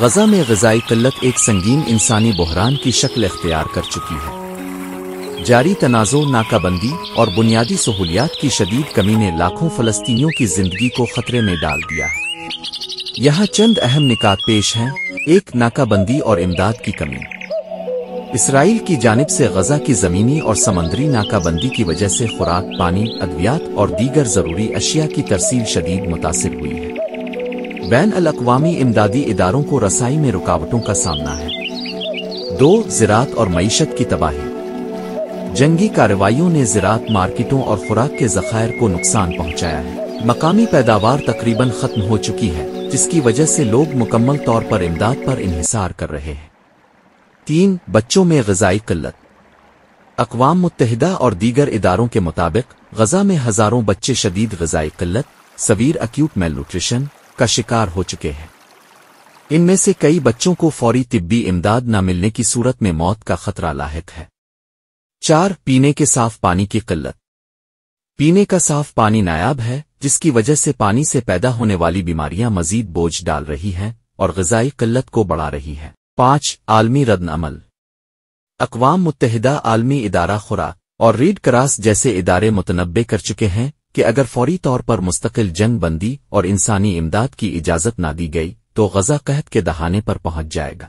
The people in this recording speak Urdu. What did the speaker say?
غزہ میں غذائی قلت ایک سنگین انسانی بحران کی شکل اختیار کر چکی ہے۔ جاری تنازع، ناکہ بندی اور بنیادی سہولیات کی شدید کمی نے لاکھوں فلسطینیوں کی زندگی کو خطرے میں ڈال دیا ہے۔ یہاں چند اہم نکات پیش ہیں۔ ایک، ناکہ بندی اور امداد کی کمی۔ اسرائیل کی جانب سے غزہ کی زمینی اور سمندری ناکہ بندی کی وجہ سے خوراک، پانی، ادویات اور دیگر ضروری اشیاء کی ترسیل شدید متاثر ہوئی ہے۔ بین الاقوامی امدادی اداروں کو رسائی میں رکاوٹوں کا سامنا ہے۔ دو، زراعت اور معیشت کی تباہی۔ جنگی کارروائیوں نے زراعت، مارکیٹوں اور خوراک کے ذخائر کو نقصان پہنچایا ہے۔ مقامی پیداوار تقریباً ختم ہو چکی ہے، جس کی وجہ سے لوگ مکمل طور پر امداد پر انحصار کر رہے ہیں۔ تین، بچوں میں غذائی قلت۔ اقوام متحدہ اور دیگر اداروں کے مطابق غزہ میں ہزاروں بچے شدید غذائی قلت، سیویئر ایکیوٹ میل نیوٹریشن کا شکار ہو چکے ہیں۔ ان میں سے کئی بچوں کو فوری طبی امداد نہ ملنے کی صورت میں موت کا خطرہ لاحق ہے۔ چار، پینے کے صاف پانی کی قلت۔ پینے کا صاف پانی نایاب ہے، جس کی وجہ سے پانی سے پیدا ہونے والی بیماریاں مزید بوجھ ڈال رہی ہیں اور غذائی قلت کو بڑھا رہی ہیں۔ پانچ، عالمی رد عمل۔ اقوام متحدہ، عالمی ادارہ خوراک اور ریڈ کراس جیسے ادارے متنبع کر چکے ہیں کہ اگر فوری طور پر مستقل جنگ بندی اور انسانی امداد کی اجازت نہ دی گئی تو غزہ قحط کے دہانے پر پہنچ جائے گا۔